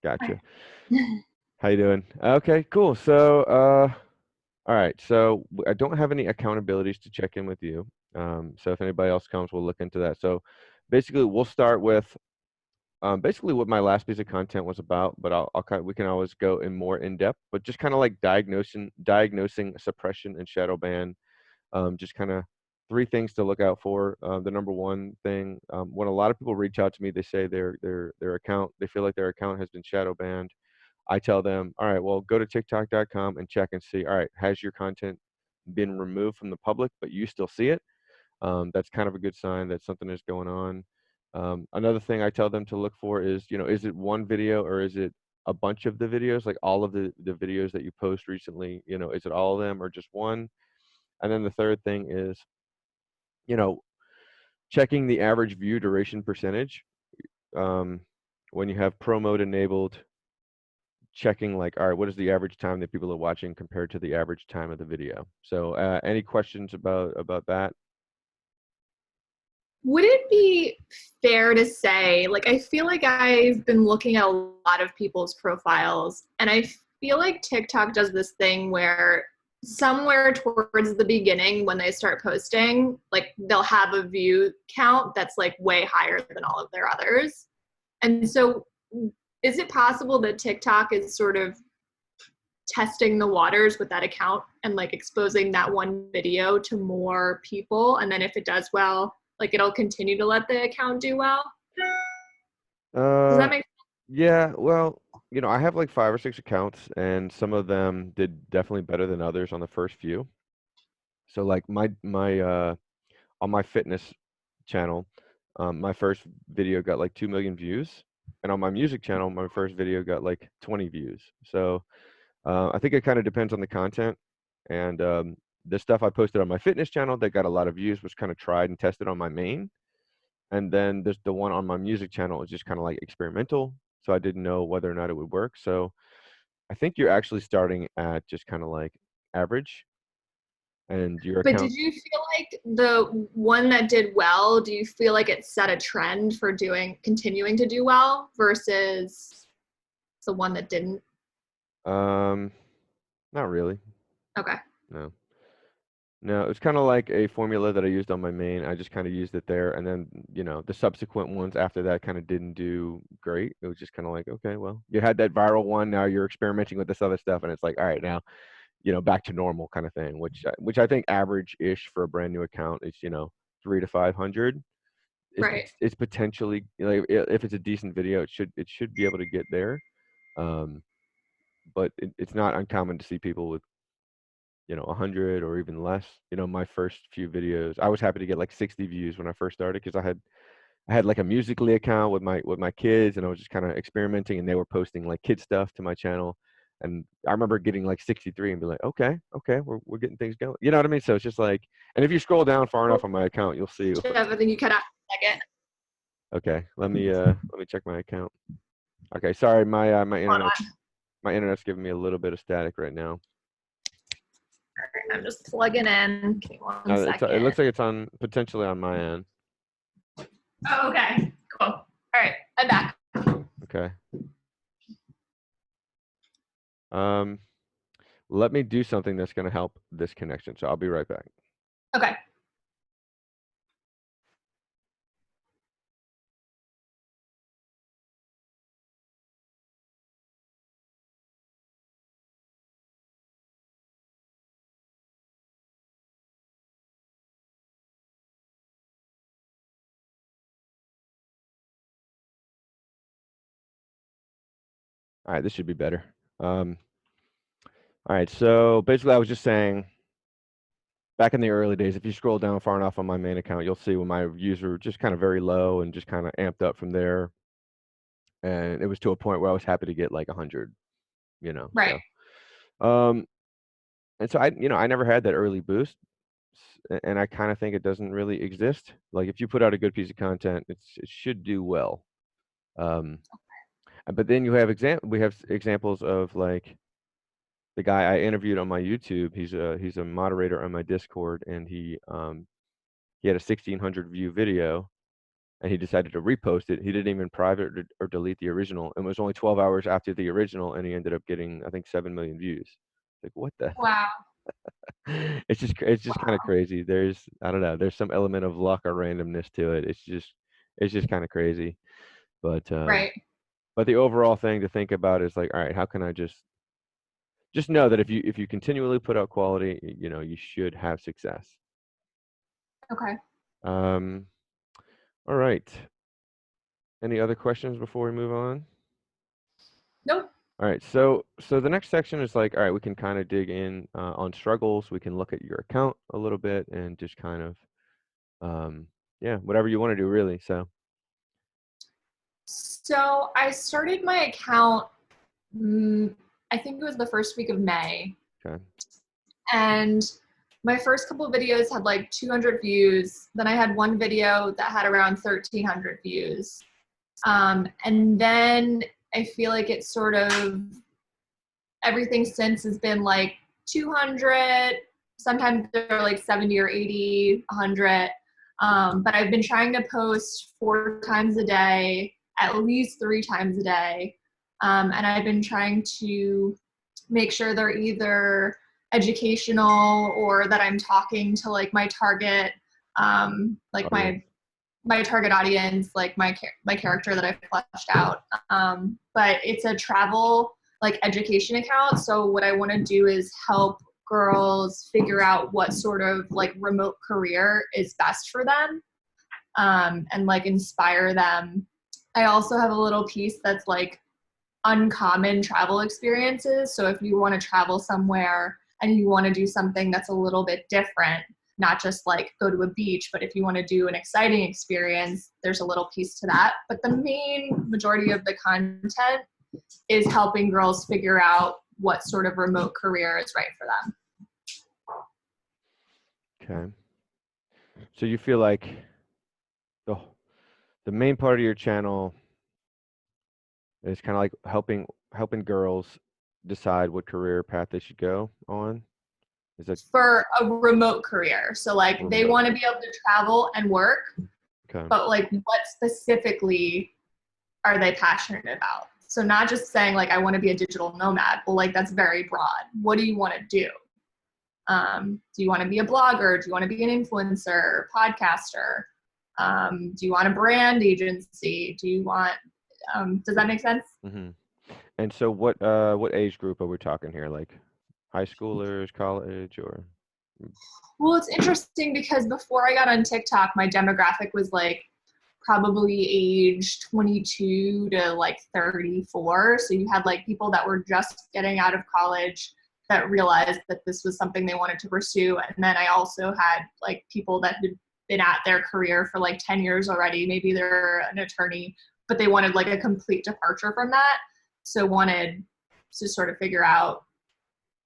Gotcha. Hi. How you doing? Okay, cool. So, all right. So I don't have any accountabilities to check in with you. So if anybody else comes, we'll look into that. So basically, we'll start with basically what my last piece of content was about, but I'll kind of, we can always go in more in depth, but just kind of like diagnosing suppression and shadow ban. Just kind of three things to look out for. The number one thing, when a lot of people reach out to me, they say their account, they feel like their account has been shadow banned. I tell them, all right, well, go to TikTok.com and check and see, all right, has your content been removed from the public, but you still see it? That's kind of a good sign that something is going on. Another thing I tell them to look for is, is it one video or is it a bunch of the videos, like all of the videos that you post recently, is it all of them or just one? And then the third thing is, you know, checking the average view duration percentage. Um, when you have pro mode enabled, checking like, all right, what is the average time that people are watching compared to the average time of the video? So, any questions about that? Would it be fair to say, like, I feel like I've been looking at a lot of people's profiles, and I feel like TikTok does this thing where somewhere towards the beginning, when they start posting, like, they'll have a view count that's like way higher than all of their others. And so, is it possible that TikTok is sort of testing the waters with that account and like exposing that one video to more people, and then if it does well, like it'll continue to let the account do well? Does that Uh, make yeah, well, I have like 5 or 6 accounts, and some of them did definitely better than others on the first few. So like my on my fitness channel, my first video got like 2 million views, and on my music channel, my first video got like 20 views. So I think it kind of depends on the content, and the stuff I posted on my fitness channel that got a lot of views was kind of tried and tested on my main, and then there's the one on my music channel is just kind of like experimental, so I didn't know whether or not it would work. So I think you're actually starting at just kind of like average, and your But did account. you feel like the one that did well, do you feel like it set a trend for doing continuing to do well versus the one that didn't? um Not really. Okay. No. No, it's kind of like a formula that I used on my main. I just kind of used it there, and then the subsequent ones after that kind of didn't do great. It was just kind of like, okay, well, you had that viral one. Now you're experimenting with this other stuff, and it's like, all right, now back to normal kind of thing. Which I think average-ish for a brand new account is 3 to 500. Right. It's potentially, if it's a decent video, it should be able to get there. Um, but it's not uncommon to see people with 100 or even less. My first few videos, I was happy to get like 60 views when I first started because I had like a Musically account with my kids, and I was just kind of experimenting, and they were posting like kid stuff to my channel, and I remember getting like 63 and be like, okay, okay, we're getting things going. You know what I mean? So it's just like, and if you scroll down far enough Well, on my account, you'll see. Jeff, I think you cut out for a second. Okay, let me check my account. Okay, sorry, Hold on. my internet's giving me a little bit of static right now. All right, I'm just plugging in. Give me one It second. looks like it's on potentially on my end. Oh, okay. Cool. All right, I'm back. Okay. Um, Let me do something that's going to help this connection. So I'll be right back. Okay. All right, this should be better. All right, so basically I was just saying, back in the early days, if you scroll down far enough on my main account, you'll see when my views were just kind of very low and just kind of amped up from there. And it was to a point where I was happy to get like 100, Right. so. Um, and so I never had that early boost, and I kind of think it doesn't really exist. Like if you put out a good piece of content, it should do well. Um, but then we have examples of like the guy I interviewed on my YouTube. He's a moderator on my Discord, and he had a 1,600 view video, and he decided to repost it. He didn't even private or delete the original. And it was only 12 hours after the original, and he ended up getting, I think, 7 million views. Like, what the? Wow. It's just kind of crazy. There's, I don't know, there's some element of luck or randomness to it. It's just kind of crazy. But Right. but the overall thing to think about is like, all right, how can I just know that if you continually put out quality, you know, you should have success. Okay. Um, all right. Any other questions before we move on? Nope. All right, so the next section is like, all right, we can kind of dig in on struggles. We can look at your account a little bit and just kind of, yeah, whatever you want to do, really. So, So I started my account, I think it was the first week of May. okay, And my first couple of videos had like 200 views. Then I had one video that had around 1,300 views. And then I feel like it's sort of everything since has been like 200. Sometimes they're like 70 or 80, 100. But I've been trying to post 4 times a day, at least 3 times a day. And I've been trying to make sure they're either educational or that I'm talking to like my target, like audience. my target audience, like my character that I fleshed out. But it's a travel like education account. So what I want to do is help girls figure out what sort of like remote career is best for them, and like inspire them. I also have a little piece that's like uncommon travel experiences. So if you want to travel somewhere and you want to do something that's a little bit different, not just like go to a beach, but if you want to do an exciting experience, there's a little piece to that. But the main majority of the content is helping girls figure out what sort of remote career is right for them. Okay. So you feel like the the main part of your channel is kind of like helping girls decide what career path they should go on. Is that For a remote career. So like they remote? want to be able to travel and work, Okay. but like what specifically are they passionate about? So not just saying like I want to be a digital nomad. Well, like that's very broad. What do you want to do? Do you want to be a blogger? Do you want to be an influencer, podcaster? Do you want a brand agency? Do you want? Does that make sense? Hmm. And so what age group are we talking here? Like high schoolers, college, or Well, it's interesting because before I got on TikTok, my demographic was like probably age 22 to like 34. So you had like people that were just getting out of college that realized that this was something they wanted to pursue. And then I also had like people that had been at their career for like 10 years already. Maybe they're an attorney, but they wanted like a complete departure from that. So wanted to sort of figure out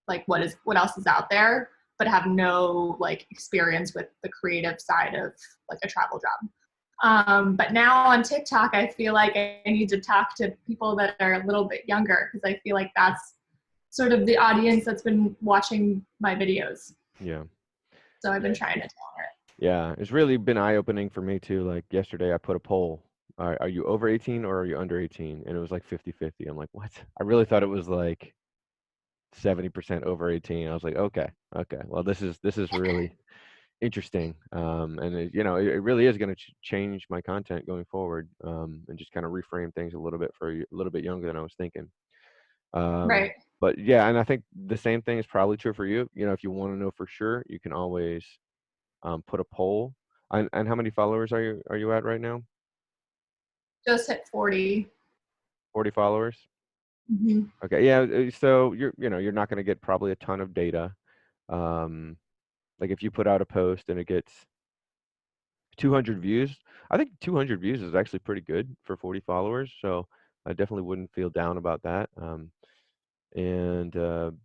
like what else is out there, but have no like experience with the creative side of like a travel job. But now on TikTok, I feel like I need to talk to people that are a little bit younger because I feel like that's sort of the audience that's been watching my videos. yeah. So I've been trying to tailor it. Yeah, it's really been eye-opening for me too. Like yesterday, I put a poll. Are you over 18 or are you under 18? And it was like 50-50. I'm like, what? I really thought it was like 70% over 18. I was like, okay, okay. Well, this is really interesting. And it, you know, it really is going to change my content going forward. And just kind of reframe things a little bit for a little bit younger than I was thinking. Right. But yeah, and I think the same thing is probably true for you. You know, if you want to know for sure, you can always put a poll. And how many followers are you at right now? Just hit 40. 40 followers. Mm-hmm. Okay, yeah. So you're not going to get probably a ton of data. Um, like if you put out a post and it gets 200 views, I think 200 views is actually pretty good for 40 followers. So I definitely wouldn't feel down about that. And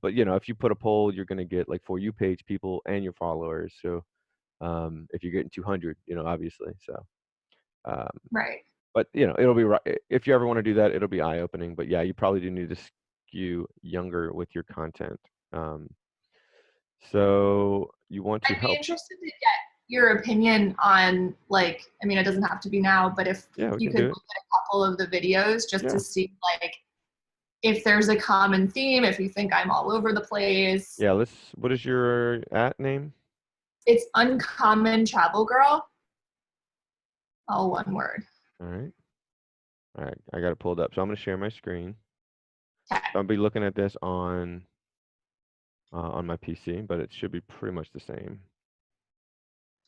but you know, if you put a poll, you're going to get like for you page people and your followers. So if you're getting 200, you know, obviously. So um, Right. but you know, it'll be right if you ever want to do that. It'll be eye opening. But yeah, you probably do need to skew younger with your content. Um, so you want to I'd be help. interested to get your opinion on, like, I mean, it doesn't have to be now, but if Yeah, we you can could do it. look at a couple of the videos just to Yeah. see like if there's a common theme, if you think I'm all over the place. Yeah, what is your at name? It's Uncommon Travel Girl, all one word. All right. All right. I got it pulled up. So I'm going to share my screen. Okay, I'll be looking at this on my PC, but it should be pretty much the same.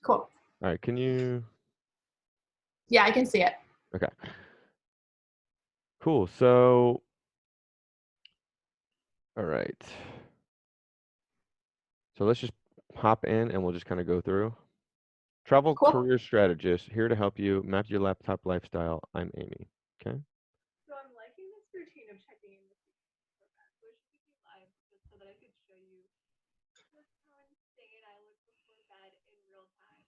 cool. All right. Can you? Yeah, I can see it. Okay. Cool. So, all right. So let's just hop in and we'll just kind of go through. Travel Cool. career strategist here to help you map your laptop lifestyle. I'm Amy. Okay. So I'm liking this routine of checking in with people for that. So I should be live just so that I could show you just how insane I look before bed in real time.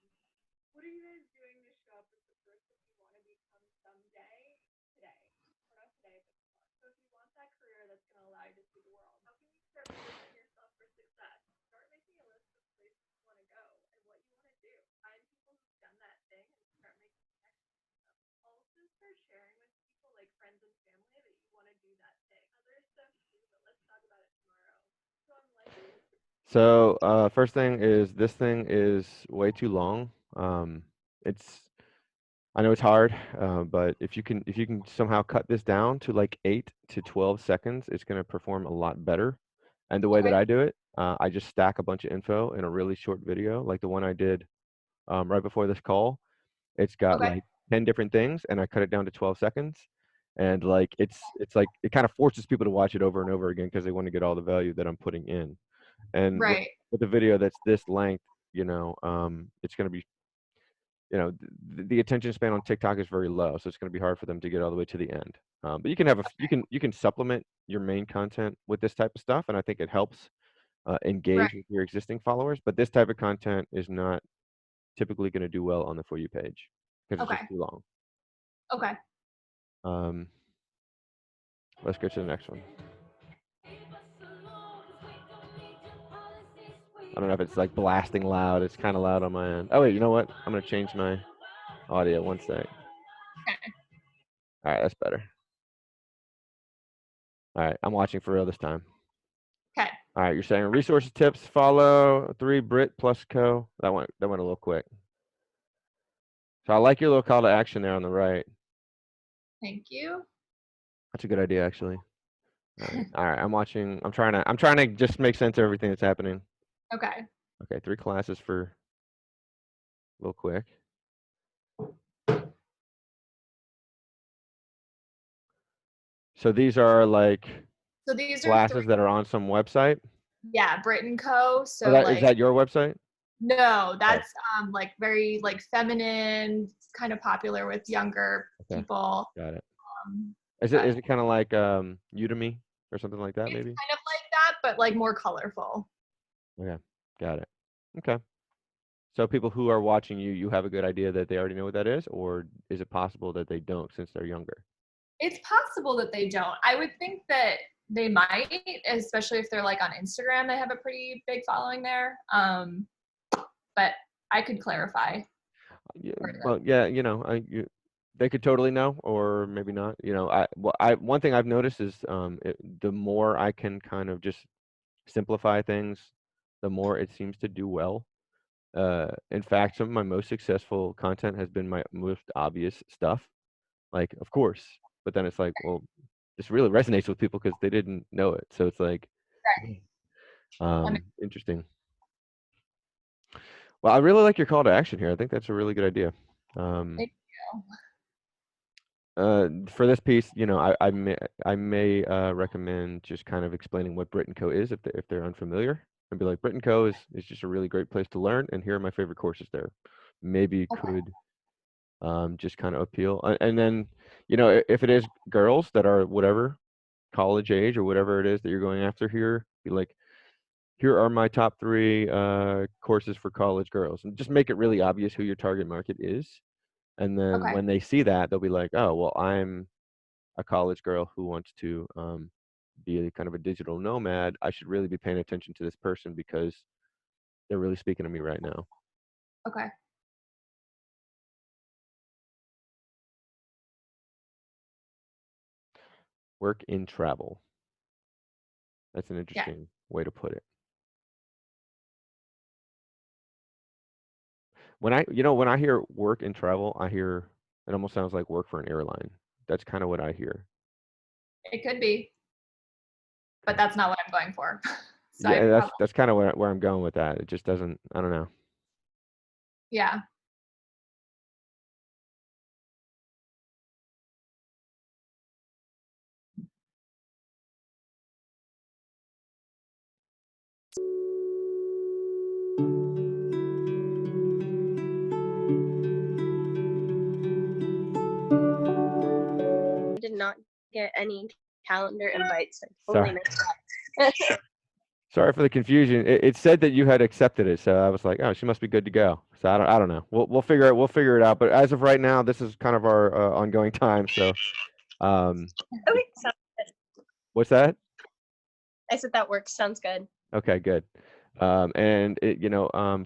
What are you guys doing to show up as the person you want to become someday? Today. Or not today, but tomorrow. So if you want that career that's going to allow you to see the world, how can you start positioning yourself for success? Start making a list of places you want to go and what you want to do. Find people who've done that thing and start making connections with them. Also start sharing with people like friends and family that you want to do that thing. Other stuff too, but let's talk about it tomorrow. So I'm liking this. So, first thing is this thing is way too long. It's I know it's hard, but if you can somehow cut this down to like 8 to 12 seconds, it's going to perform a lot better. And the way that Okay. I do it, I just stack a bunch of info in a really short video, like the one I did right before this call. It's got Okay. like 10 different things, and I cut it down to 12 seconds. And like it's like it kind of forces people to watch it over and over again because they want to get all the value that I'm putting in. And Right. with a video that's this length, it's going to be the attention span on TikTok is very low, so it's going to be hard for them to get all the way to the end. But you can have you can supplement your main content with this type of stuff, and I think it helps Right. engage with your existing followers. But this type of content is not typically going to do well on the For You page because it's just Okay. too long. Okay. Um, let's go to the next one. I don't know if it's like blasting loud. It's kind of loud on my end. Oh wait, you know what? I'm gonna change my audio. One sec. All right, that's better. All right, I'm watching for real this time. Okay. All right, you're saying resources, tips, follow 3 Brit plus co. That went a little quick. So I like your little call to action there on the right. Thank you. That's a good idea, actually. All right. I'm watching. I'm trying to just make sense of everything that's happening. Okay. Okay, 3 classes for real quick. So these are like So these are three. classes that are on some website. Yeah, Brit and Co. Oh, So that is like, that your website? no, Oh, that's like very like feminine, kind of popular with younger okay, people. got it. Um, Is it but is it kind of like Udemy or something like that, it's maybe? kind of like that, but like more colorful. Okay, got it. Okay. So people who are watching you, you have a good idea that they already know what that is, or is it possible that they don't since they're younger? It's possible that they don't. I would think that they might, especially if they're like on Instagram. They have a pretty big following there. But I could clarify Yeah, further. well, yeah, they could totally know, or maybe not. One thing I've noticed is the more I can kind of just simplify things, the more it seems to do well. In fact, some of my most successful content has been my most obvious stuff. Like, of course, but then it's like, well, this really resonates with people because they didn't know it. So it's like, Right. interesting. Well, I really like your call to action here. I think that's a really good idea. Um, Thank you. for this piece, I may recommend just kind of explaining what Brit and Co is if they're unfamiliar, and be like, Brit and Co is just a really great place to learn, and here are my favorite courses there. Maybe it Okay. could just kind of appeal, and then if it is girls that are whatever college age or whatever it is that you're going after here, be like, here are my top 3 courses for college girls, and just make it really obvious who your target market is. And then Okay. when they see that, they'll be like, oh, well, I'm a college girl who wants to be a kind of a digital nomad. I should really be paying attention to this person because they're really speaking to me right now. Okay. Work in travel. That's an Yeah, interesting way to put it. When I hear work in travel, I hear it almost sounds like work for an airline. That's kind of what I hear. it could be, but that's not what I'm going for. So I Yeah, probably, that's kind of where I'm going with that. It just doesn't. I don't know. yeah. Did not get any calendar invites. I totally Sorry, missed that. sorry for the confusion. It said that you had accepted it, so I was like, oh, she must be good to go. So I don't know. We'll figure it out. But as of right now, this is kind of our ongoing time. So um, Okay, sounds good. what's that? I said that works. Sounds good. Okay, good. And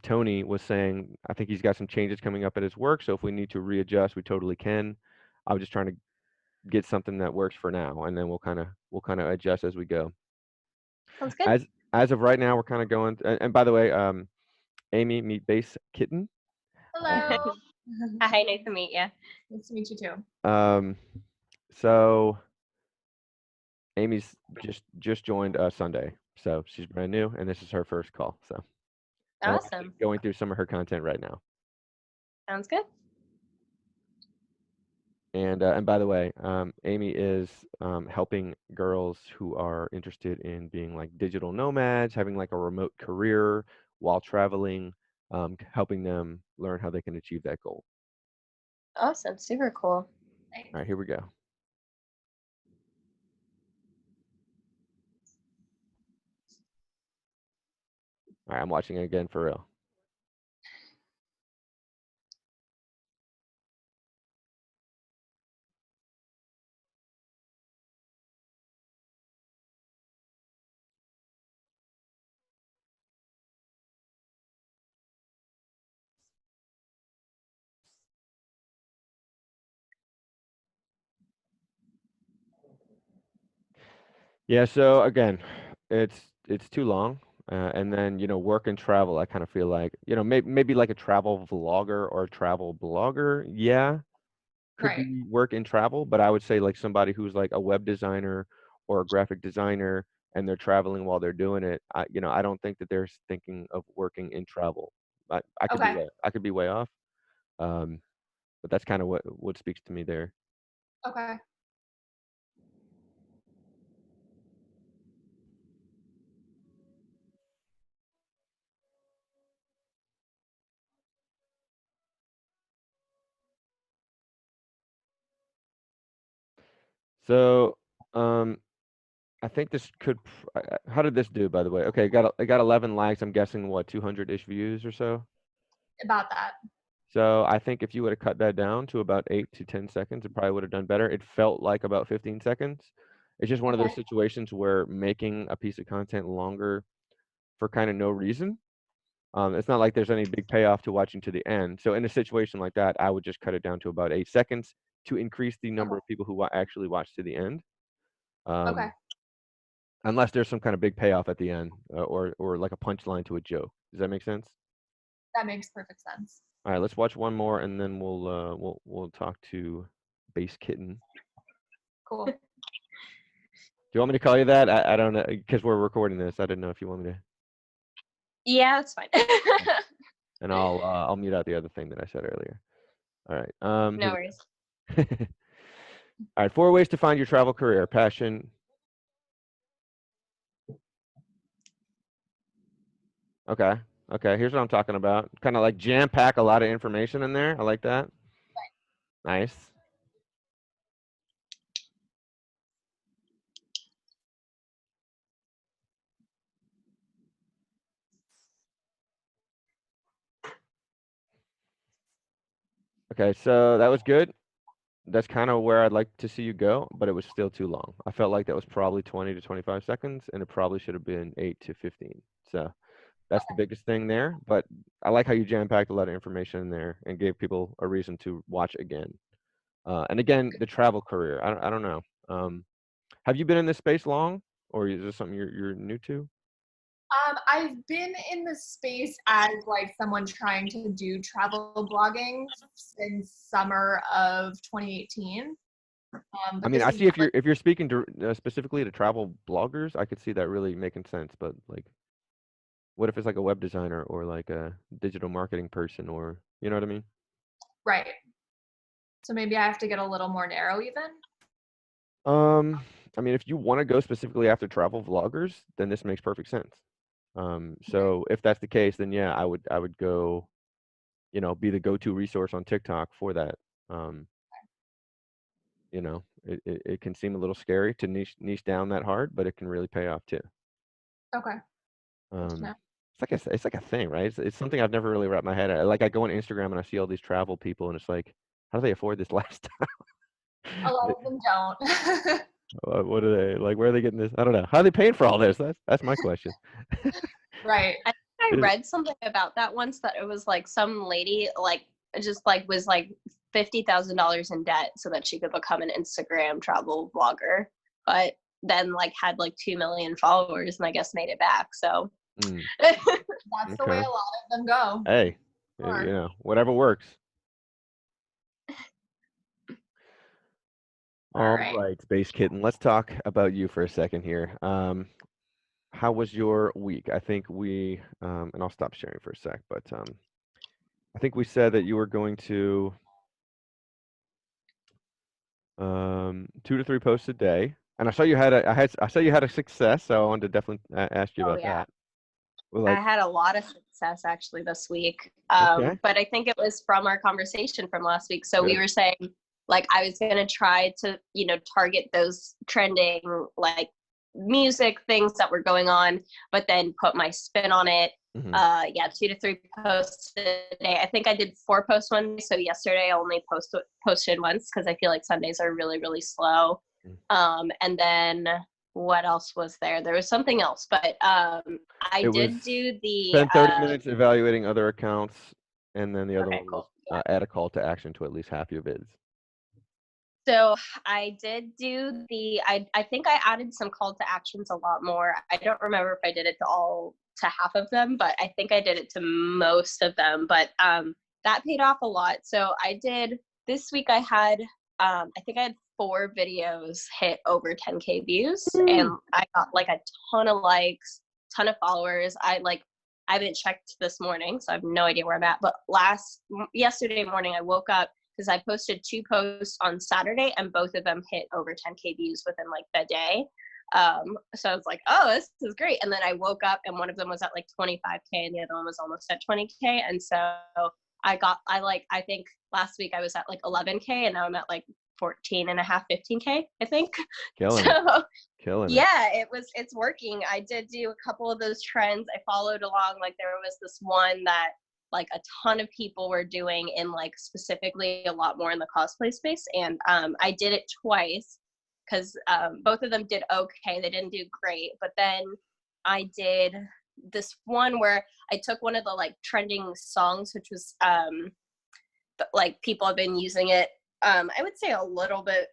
Tony was saying I think he's got some changes coming up at his work. So if we need to readjust, we totally can. I was just trying to get something that works for now, and then we'll kind of adjust as we go. Sounds good. As of right now, we're kind of going. And by the way, Amy, meet Base Kitten. Hello. Hi, nice to meet you. Nice to meet you too. So Amy's just joined Sunday, so she's brand new, and this is her first call. So we're actually Awesome. going through some of her content right now. Sounds good. And by the way, Amy is helping girls who are interested in being like digital nomads, having like a remote career while traveling, helping them learn how they can achieve that goal. Awesome. Super cool. All right, here we go. All right, I'm watching it again for real. Yeah, so again, it's too long. And then, work and travel, I kind of feel like, maybe like a travel vlogger or a travel blogger. Yeah, could Right. be work and travel, but I would say like somebody who's like a web designer or a graphic designer and they're traveling while they're doing it. I don't think that they're thinking of working in travel. I could be Okay. way off. Um, but that's kind of what speaks to me there. Okay. So, um, I think this could. How did this do, by the way? Okay, it got 11 likes. I'm guessing what 200-ish views or so. About that. So I think if you would have cut that down to about 8 to 10 seconds, it probably would have done better. It felt like about 15 seconds. It's just one of those Okay. situations where making a piece of content longer for kind of no reason. It's not like there's any big payoff to watching to the end. So in a situation like that, I would just cut it down to about 8 seconds to increase the number Okay. of people who actually watch to the end. Okay. Um, unless there's some kind of big payoff at the end, or like a punchline to a joke. Does that make sense? That makes perfect sense. All right, let's watch one more, and then we'll talk to Base Kitten. Cool. Do you want me to call you that? I don't know because we're recording this. I didn't know if you want me to. Yeah, that's fine. And I'll mute out the other thing that I said earlier. All right. Here No worries. we go. All right. 4 ways to find your travel career passion. Okay. Okay. Here's what I'm talking about. Kind of like jam pack a lot of information in there. I like that. Nice. Okay. So that was good. That's kind of where I'd like to see you go, but it was still too long. I felt like that was probably 20 to 25 seconds, and it probably should have been 8 to 15. So that's the biggest thing there. But I like how you jam packed a lot of information in there and gave people a reason to watch again. And again, the travel career. I don't know. Have you been in this space long, or is this something you're new to? I've been in the space as like someone trying to do travel blogging since summer of 2018. I But mean, this I is see not like if you're speaking to specifically to travel bloggers, I could see that really making sense. But like, what if it's like a web designer or like a digital marketing person, or you know what I mean? right. So maybe I have to get a little more narrow even. Um, I mean, if you want to go specifically after travel vloggers, then this makes perfect sense. Okay. So if that's the case, then yeah, I would go, be the go-to resource on TikTok for that. Um, it can seem a little scary to niche down that hard, but it can really pay off too. Okay. Good to Um, know. it's like a thing, right? It's something I've never really wrapped my head around. Like I go on Instagram and I see all these travel people, and it's like, how do they afford this lifestyle? A lot They- of them don't. what are they like? Where are they getting this? I don't know. How are they paying for all this? That's my question. Right. I think I Is- read something about that once, that it was like some lady like just like was like $50,000 in debt so that she could become an Instagram travel blogger, but then like had like 2 million followers and I guess made it back. So mm, That's the way okay. a lot of them go. Hey, Sure. whatever works. All All right. right, Space Kitten. Let's talk about you for a second here. How was your week? I think and I'll stop sharing for a sec, but I think we said that you were going to 2 to 3 posts a day, and I saw you had I saw you had a success, so I wanted to definitely ask you oh about yeah, that. Well, I like, had a lot of success actually this week. okay, But I think it was from our conversation from last week. So we good. were saying like I was going to try to, target those trending like music things that were going on, but then put my spin on it. Hmm. Yeah, 2 to 3 posts a day. I think I did 4 posts one day. So yesterday I only posted once because I feel like Sundays are really, really slow. And then what else was there? There was something else, but I It was did do the spend 30 minutes evaluating other accounts, and then the other okay, one was cool. Yeah. add a call to action to at least half your vids. So I did do I think I added some call to actions a lot more. I don't remember if I did it to half of them, but I think I did it to most of them. But that paid off a lot. So I did this week I had I think I had 4 videos hit over 10K views, and Woo. I got like a ton of likes, ton of followers. I haven't checked this morning, so I have no idea where I'm at. But yesterday morning I woke up because I posted 2 posts on Saturday and both of them hit over 10K views within like the day. So I was like, oh, this is great. And then I woke up and one of them was at like 25K and the other one was almost at 20K. And so I think last week I was at like 11K and now I'm at like 14 and a half, 15K, I think. Killing it, So killing it. yeah, it's working. I did do a couple of those trends. I followed along. Like there was this one that like a ton of people were doing in like specifically a lot more in the cosplay space, and I did it twice because both of them did okay. They didn't do great, but then I did this one where I took one of the like trending songs, which was like people have been using it. I would say a little bit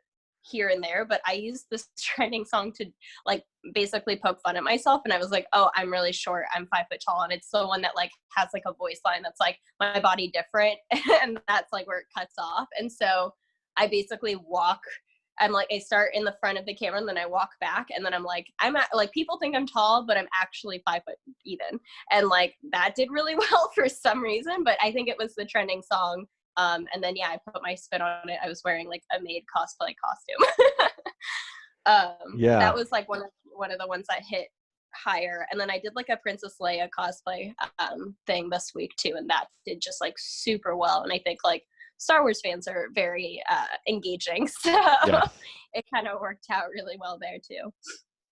here and there, but I used this trending song to like basically poke fun at myself. And I was like, oh, I'm really short. I'm 5 foot tall. And it's the one that like has like a voice line that's like my body different. And that's like where it cuts off. And so I basically I start in the front of the camera and then I walk back and then I'm like, people think I'm tall, but I'm actually 5 foot even. And like that did really well for some reason, but I think it was the trending song. And then yeah, I put my spin on it. I was wearing like a maid cosplay costume. That Yeah, was like one of the ones that hit higher. And then I did like a Princess Leia cosplay thing this week too, and that did just like super well. And I think like Star Wars fans are very engaging, so yes. it kind of worked out really well there too.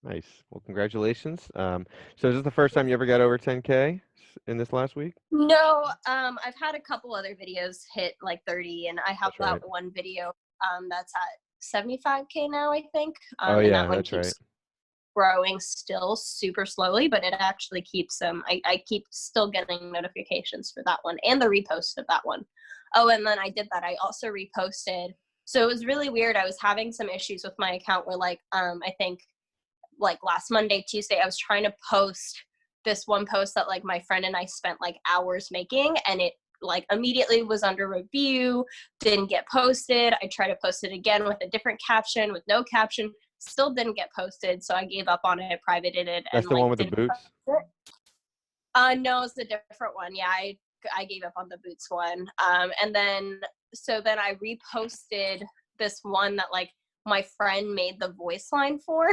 Nice. Well, congratulations. So is this the first time you ever got over 10K in this last week? No, I've had a couple other videos hit like 30, and I have That's that right. one video that's at 75K now, I think. Oh And yeah, that one that's right. keeps growing still super slowly, but it actually keeps I keep still getting notifications for that one and the repost of that one. Oh, and then I did that. I also reposted So it was really weird. I was having some issues with my account where like, I think like last Monday, Tuesday, I was trying to post this one post that like my friend and I spent like hours making, and it like immediately was under review, didn't get posted. I tried to post it again with a different caption, with no caption, still didn't get posted. So I gave up on it, privated it, That's and the like one with the didn't post boots? it. No, it's a different one. Yeah, I gave up on the boots one. And then so then I reposted this one that like my friend made the voice line for,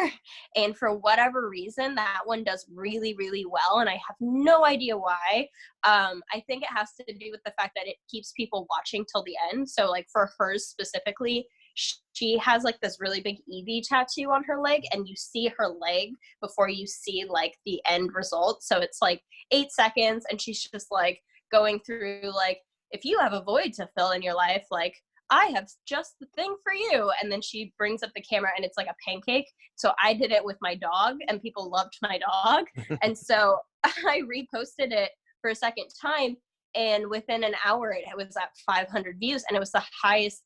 and for whatever reason that one does really really well, and I have no idea why. I think it has to do with the fact that it keeps people watching till the end. So like for hers specifically, she has like this really big Evie tattoo on her leg, and you see her leg before you see like the end result. So it's like 8 seconds, and she's just like going through like, if you have a void to fill in your life, like I have just the thing for you. And then she brings up the camera and it's like a pancake. So I did it with my dog, and people loved my dog. And so I reposted it for a second time, and within an hour it was at 500 views, and it was the highest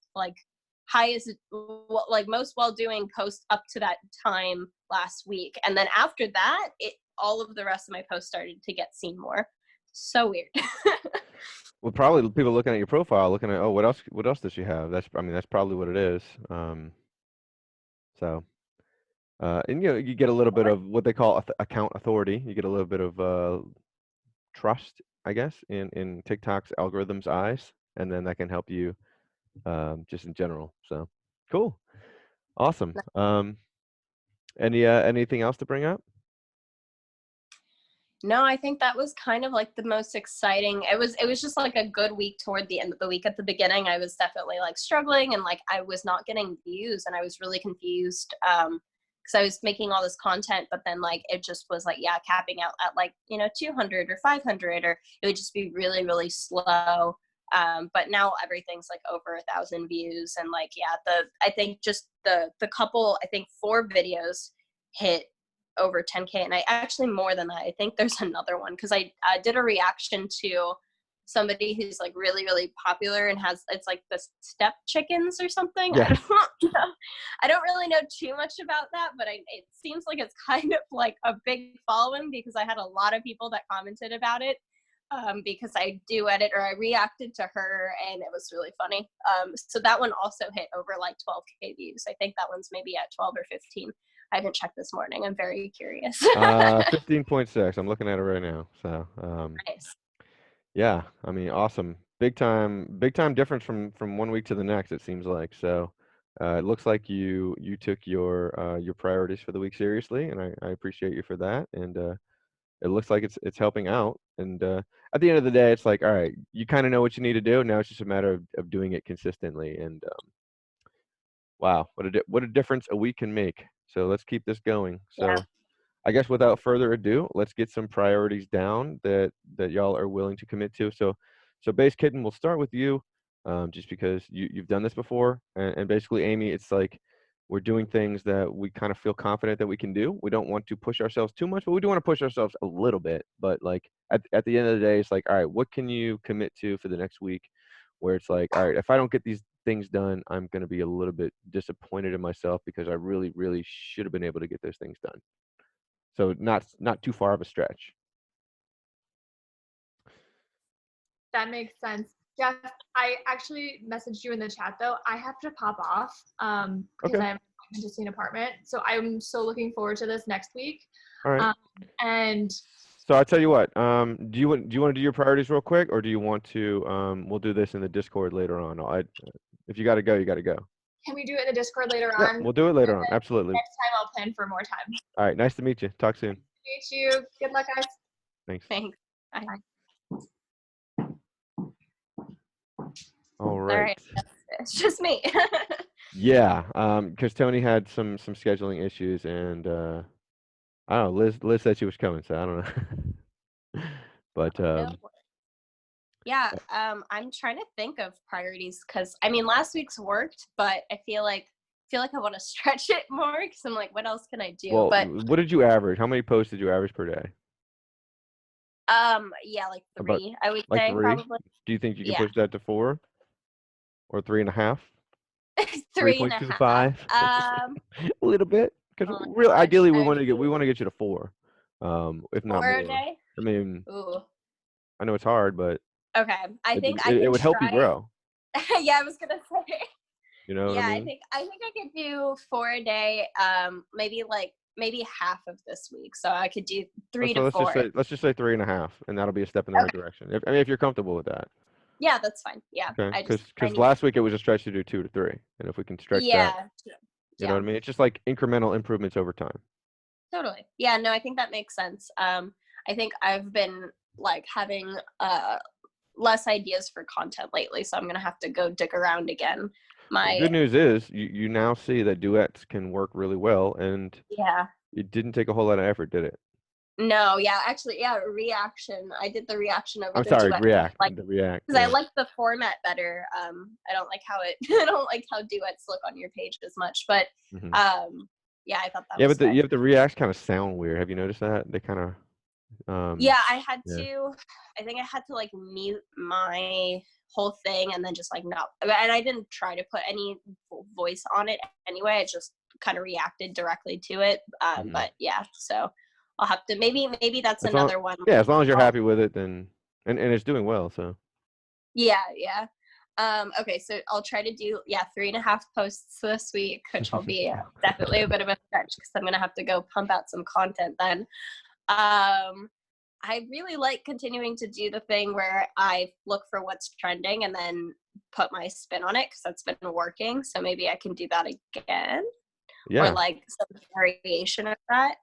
most well doing post up to that time last week. And then after that, all of the rest of my posts started to get seen more. So weird. Well, probably people looking at your profile, looking at, oh, what else does she have? That's probably what it is. So, and you get a little bit of what they call account authority. You get a little bit of trust, I guess, in TikTok's algorithm's eyes, and then that can help you just in general. So, cool, awesome. Anything else to bring up? No, I think that was kind of like the most exciting. It was just like a good week toward the end of the week. At the beginning, I was definitely like struggling, and like I was not getting views, and I was really confused because I was making all this content, but then like it just was like, yeah, capping out at like 200 or 500, or it would just be really really slow. But now everything's like over 1,000 views, and like yeah, I think just the couple, I think 4 videos hit over 10K, and I actually more than that. I think there's another one because I did a reaction to somebody who's like really really popular and it's like the step chickens or something. Yeah. I don't really know too much about that, but it seems like it's kind of like a big following because I had a lot of people that commented about it. Because I do edit, or I reacted to her, and it was really funny. So that one also hit over like 12K views. I think that one's maybe at 12 or 15. I haven't checked this morning. I'm very curious. 15.6. I'm looking at it right now. So, Nice. yeah, I mean, awesome. Big time difference from one week to the next, it seems like. So, it looks like you took your priorities for the week seriously, and I appreciate you for that. And it looks like it's helping out. And at the end of the day, it's like, all right, you kind of know what you need to do. Now it's just a matter of doing it consistently. And wow, what a difference a week can make. So let's keep this going. Yeah. So I guess without further ado, let's get some priorities down that y'all are willing to commit to. So Base Kitten, we'll start with you, just because you've done this before, and basically, Amy, it's like we're doing things that we kind of feel confident that we can do. We don't want to push ourselves too much, but we do want to push ourselves a little bit. But like at the end of the day, it's like, all right, what can you commit to for the next week? Where it's like, all right, if I don't get these things done, I'm going to be a little bit disappointed in myself because I really, really should have been able to get those things done. So not too far of a stretch. That makes sense. Jeff, I actually messaged you in the chat though. I have to pop off because Okay. I'm to see an apartment. So I'm so looking forward to this next week. All right. And So I'll tell you what. Do you want to do your priorities real quick, or do you want to? We'll do this in the Discord later on. If you got to go, you got to go. can we do it in the Discord later Yeah, on? we'll do it later on. Absolutely. Next time I'll plan for more time. All right. Nice to meet you. Talk soon. Meet you. Good luck, guys. Thanks. Thanks. Bye. All All right. right. It's just me. Yeah. Because Tony had some scheduling issues, and I don't know. Liz said she was coming, so I don't know. But No. Yeah, I'm trying to think of priorities because I mean last week's worked, but I feel like I want to stretch it more because I'm like, what else can I do? well, But what did you average? How many posts did you average per day? yeah, like About 3, I would like say 3? probably. Do you think you can Yeah. push that to 4 or 3.5? Three and a 3.25. half. A little bit, because Oh my real gosh. ideally we Okay. want to get you to 4, if not 4 a more. day? I mean, Ooh. I know it's hard, but Okay. I it think I it can would help you try. grow. Yeah, I was gonna say. You know what I Yeah, mean? I think I could do 4 a day. Maybe half of this week. So I could do three So to four. let's just say 3.5, and that'll be a step in the right Okay. direction. If you're comfortable with that. Yeah, that's fine. Yeah. Okay, I because need. last week it was a stretch to do 2 to 3, and if we can stretch that, Yeah. you know Yeah. what I mean? It's just like incremental improvements over time. Totally. Yeah, no, I think that makes sense. I think I've been like having less ideas for content lately, so I'm gonna have to go dig around again. Well, the My good news is you now see that duets can work really well, and Yeah. it didn't take a whole lot of effort, did it? No, yeah, actually, yeah, reaction. I did the reaction over I'm the sorry, duet React, like the React, because I yeah. like the format better. I don't like how it I don't like how duets look on your page as much, but Hmm. yeah, I thought that Yeah, was but fun. the Reacts kind of sound weird. Have you noticed that? They kind of, Yeah, I had yeah. to. I think I had to like mute my whole thing and then just like not. And I didn't try to put any voice on it anyway. I just kind of reacted directly to it. Hmm. But yeah, so I'll have to maybe that's As long, another one. yeah, as long as you're I'll, happy with it, then and it's doing well, so. yeah, yeah. Okay, so I'll try to do 3.5 posts this week, which will be definitely a bit of a stretch because I'm gonna have to go pump out some content then. I really like continuing to do the thing where I look for what's trending and then put my spin on it because that's been working. So maybe I can do that again or Yeah, like some variation of that.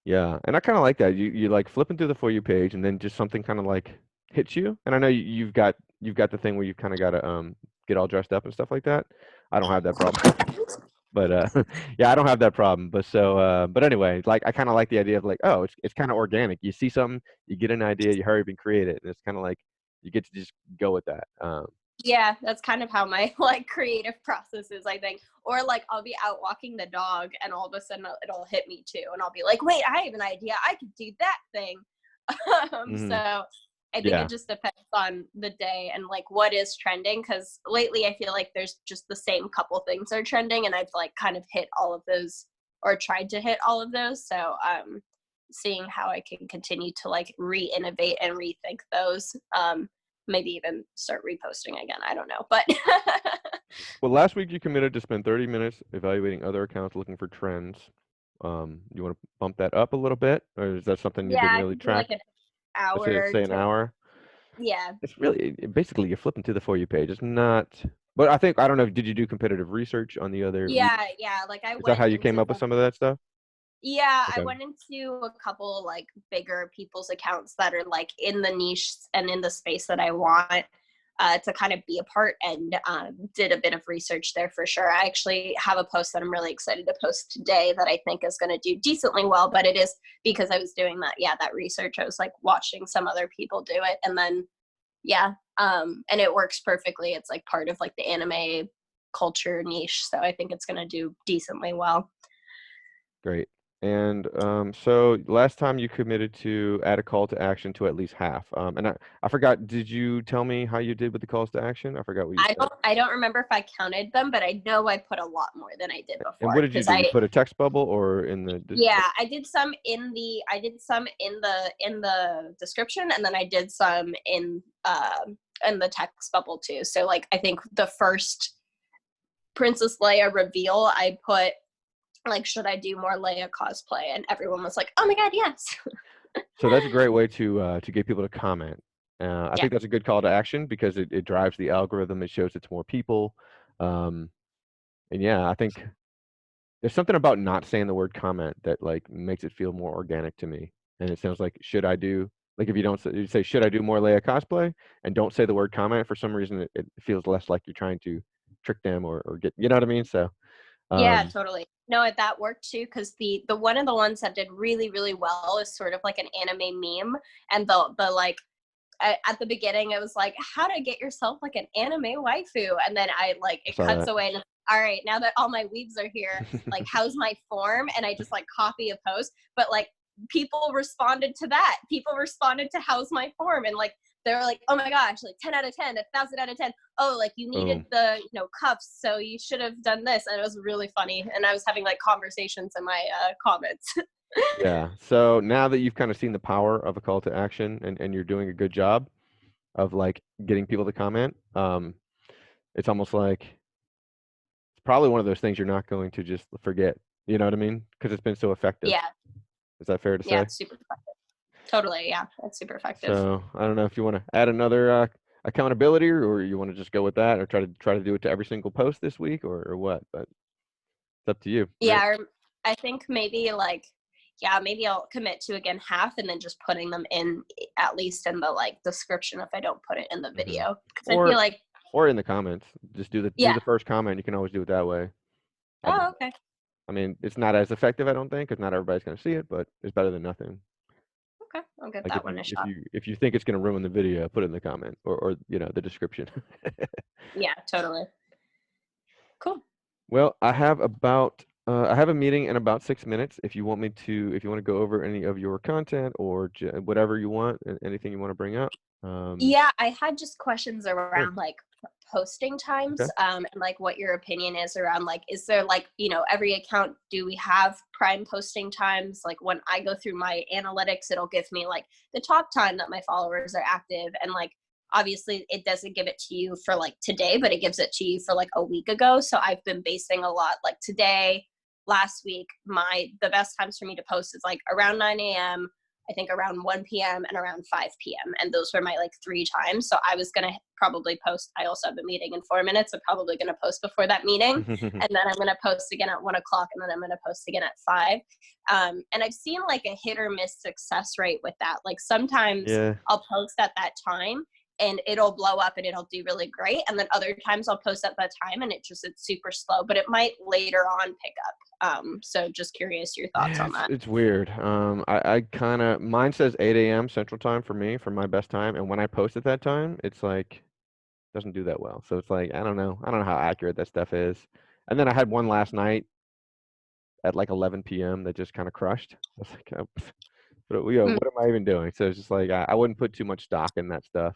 yeah, and I kind of like that. You like flipping through the For You page, and then just something kind of like hits you. And I know you've got the thing where you kind of got to get all dressed up and stuff like that. I don't have that problem. But yeah, I don't have that problem. But but anyway, like I kind of like the idea of like, oh, it's kind of organic. You see something, you get an idea, you hurry up and create it, and it's kind of like you get to just go with that. Yeah, that's kind of how my like creative process is, I think. Or like I'll be out walking the dog and all of a sudden it'll hit me too. And I'll be like, wait, I have an idea. I could do that thing. So Hmm. I think Yeah, it just depends on the day and like what is trending. Cause lately I feel like there's just the same couple things are trending and I've like kind of hit all of those or tried to hit all of those. So seeing how I can continue to like re-innovate and rethink those. Maybe even start reposting again. I don't know, but well, last week you committed to spend 30 minutes evaluating other accounts looking for trends. You want to bump that up a little bit, or is that something you didn't yeah, I really could do like track? an Let's say hour say an to hour. yeah. It's really basically you're flipping through the For You page. It's not, but I think I don't know. Did you do competitive research on the other? Yeah. Like I Is that how went you came into up with some of that stuff? yeah, I Okay. went into a couple like bigger people's accounts that are like in the niche and in the space that I want to kind of be a part and did a bit of research there for sure. I actually have a post that I'm really excited to post today that I think is going to do decently well, but it is because I was doing that research. I was like watching some other people do it and then and it works perfectly. It's like part of like the anime culture niche, so I think it's going to do decently well. Great. And so last time you committed to add a call to action to at least half. And I forgot, did you tell me how you did with the calls to action? I forgot what you said. I don't remember if I counted them, but I know I put a lot more than I did And what before did you because do? You I put a text bubble or in the yeah, I did some in the description and then I did some in the text bubble too. So like I think the first Princess Leia reveal I put like should I do more Leia cosplay and everyone was like, "Oh my god, yes." So that's a great way to get people to comment. I Yeah. think that's a good call to action because it drives the algorithm. It shows it to more people. Um, and yeah, I think there's something about not saying the word comment that like makes it feel more organic to me. And it sounds like should I do like if you don't say, you say should I do more Leia cosplay and don't say the word comment for some reason it feels less like you're trying to trick them or get you know what I mean? So Yeah, um totally. No, that worked too because the one of the ones that did really really well is sort of like an anime meme, and the like at the beginning it was like how to get yourself like an anime waifu, and then I like I it saw cuts that. away and it's, all right, now that all my weebs are here, like how's my form, and I just like copy a post, but like people responded to that. People responded to how's my form, and like they were like, oh my gosh, like 10 out of 10, 1,000 out of 10. Oh, like you needed Boom. the, cuffs, so you should have done this. And it was really funny. And I was having like conversations in my comments. Yeah. So now that you've kind of seen the power of a call to action and you're doing a good job of like getting people to comment, it's almost like it's probably one of those things you're not going to just forget. You know what I mean? Because it's been so effective. Yeah. Is that fair to Yeah. say? It's super effective. Totally. Yeah. It's super effective. So I don't know if you want to add another accountability, or you want to just go with that, or try to do it to every single post this week, or what. But it's up to you. Yeah. Or I think maybe like, yeah, maybe I'll commit to again half and then just putting them in at least in the like description if I don't put it in the Mhm. video. Because I feel like, Or in the comments, just do yeah. the first comment. You can always do it that way. Oh, okay. I mean, it's not as effective, I don't think, because not everybody's going to see it, but it's better than nothing. Okay. I'll give Like that one a shot. if you think it's going to ruin the video, put it in the comment or the description. Yeah, totally. Cool. Well, I have a meeting in about 6 minutes. If you want to go over any of your content or whatever you want, anything you want to bring up. Yeah, I had just questions Sure. around like posting times, Okay. and like what your opinion is around like, is there like, every account, do we have prime posting times? Like when I go through my analytics, it'll give me like the top time that my followers are active. And like, obviously it doesn't give it to you for like today, but it gives it to you for like a week ago. So I've been basing a lot like today, last week, the best times for me to post is like around 9 a.m., I think around 1 p.m. and around 5 p.m. And those were my like 3 times. So I was going to probably post. I also have a meeting in 4 minutes. I'm probably going to post before that meeting. And then I'm going to post again at 1 o'clock. And then I'm going to post again at 5. And I've seen like a hit or miss success rate with that. Like sometimes Yeah. I'll post at that time and it'll blow up and it'll do really great. And then other times I'll post at that time and it's super slow, but it might later on pick up. So just curious your thoughts Yeah, on that. it's weird. I kind of mine says 8 a.m. Central Time for me for my best time, and when I post at that time, it's like doesn't do that well. So it's like I don't know. I don't know how accurate that stuff is. And then I had one last night at like 11 p.m. that just kind of crushed. I was like, Mm, what am I even doing? So it's just like I wouldn't put too much stock in that stuff.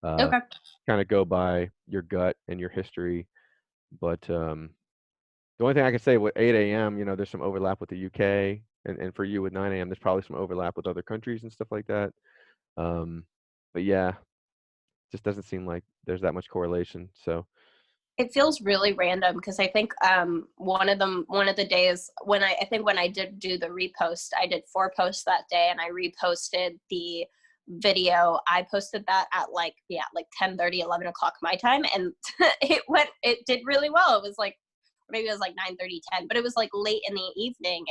Uh, okay. Kind of go by your gut and your history. But the only thing I can say with 8 a.m., there's some overlap with the UK, and for you with 9 a.m., there's probably some overlap with other countries and stuff like that. Um, but yeah, just doesn't seem like there's that much correlation. So It feels really random because I think one of the days when I did do the repost, I did 4 posts that day and I reposted the video. I posted that at like 10:30, 11 o'clock my time, and it did really well. It was like maybe it was like 9:30, 10, but it was like late in the evening,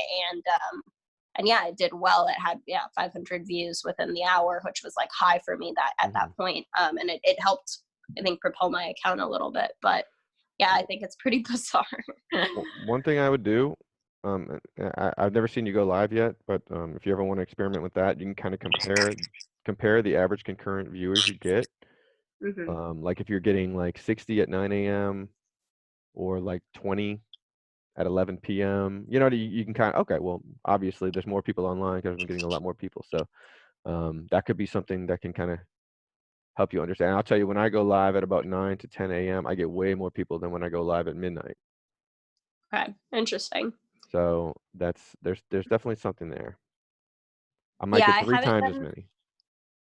and yeah, it did well. It had 500 views within the hour, which was like high for me that at that mhm. point. And it helped, I think, propel my account a little bit. But yeah, I think it's pretty bizarre. One thing I would do, I've never seen you go live yet, but if you ever want to experiment with that, you can kind of compare the average concurrent viewers you get. Hmm. Like if you're getting like 60 at 9 a.m. or like 20 at 11 p.m. You can kind of okay. Well, obviously there's more people online because I'm getting a lot more people, so that could be something that can kind of help you understand. I'll tell you, when I go live at about 9 to 10 a.m., I get way more people than when I go live at midnight. Okay, interesting. So there's definitely something there. I might Yeah, get I three haven't times as been. many.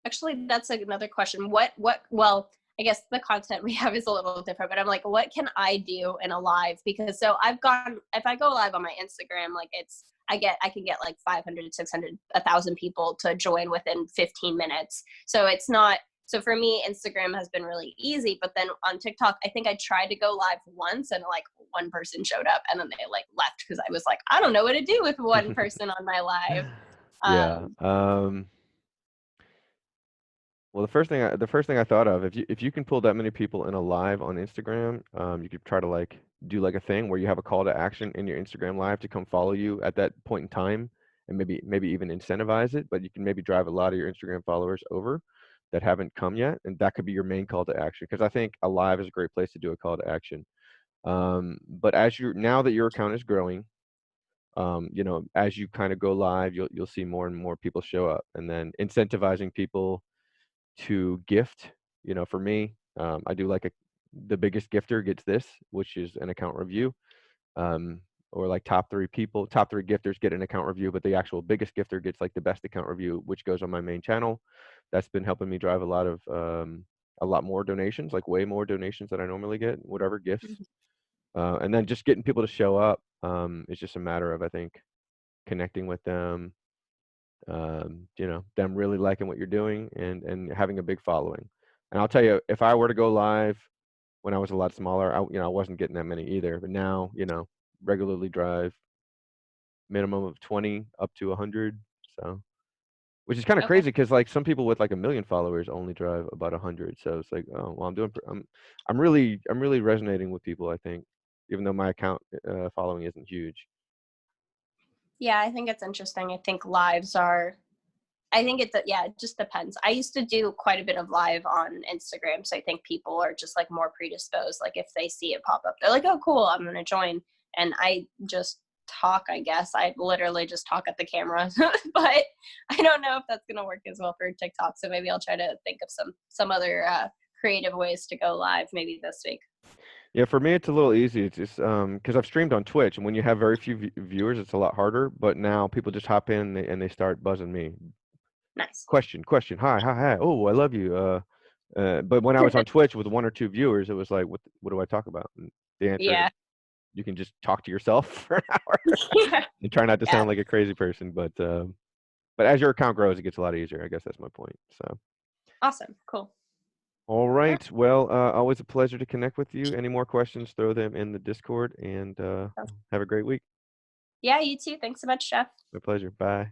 Actually, that's another question. Well, I guess the content we have is a little different, but I'm like, what can I do in a live? Because so if I go live on my Instagram, like I can get like 500, 600, 1,000 people to join within 15 minutes. So it's not, so for me, Instagram has been really easy, but then on TikTok, I think I tried to go live once and like one person showed up and then they like left because I was like, I don't know what to do with one person on my live. Yeah. Um, Well, the first thing I thought of, if you can pull that many people in a live on Instagram, you could try to like do like a thing where you have a call to action in your Instagram live to come follow you at that point in time, and maybe even incentivize it. But you can maybe drive a lot of your Instagram followers over that haven't come yet, and that could be your main call to action. Because I think a live is a great place to do a call to action. But now that your account is growing, as you kind of go live, you'll see more and more people show up, and then incentivizing people to gift. For me, I do like the biggest gifter gets this, which is an account review. Um, or like top three gifters get an account review, but the actual biggest gifter gets like the best account review, which goes on my main channel. That's been helping me drive a lot more donations, like way more donations than I normally get, whatever gifts. Mhm. And then just getting people to show up is just a matter of, I think, connecting with them, them really liking what you're doing and having a big following. And I'll tell you, if I were to go live when I was a lot smaller, I wasn't getting that many either. But now, regularly drive minimum of 20 up to 100. So, which is kind of Okay. crazy because like some people with like 1 million followers only drive about 100. So it's like, oh well, I'm really resonating with people. I think, even though my account following isn't huge. Yeah, I think it's interesting. I think lives are I think yeah, it just depends. I used to do quite a bit of live on Instagram, so I think people are just like more predisposed. Like if they see it pop up, they're like, "Oh, cool, I'm gonna join." And I just talk. I guess I literally just talk at the camera, but I don't know if that's gonna work as well for TikTok. So maybe I'll try to think of some other creative ways to go live maybe this week. Yeah, for me, it's a little easy. It's just because I've streamed on Twitch, and when you have very few viewers, it's a lot harder. But now people just hop in and they start buzzing me. Nice. Question. Hi, hi, hi. Oh, I love you. But when I was on Twitch with 1 or 2 viewers, it was like, what do I talk about? And the answer is Yeah. you can just talk to yourself for an hour Yeah. and try not to Yeah. sound like a crazy person. But as your account grows, it gets a lot easier. I guess that's my point. So, Awesome. Cool. all All right. Well, always a pleasure to connect with you. Any more questions, throw them in the Discord, and right. have a great week. Yeah, you too. Thanks so much, Jeff. My pleasure. Bye.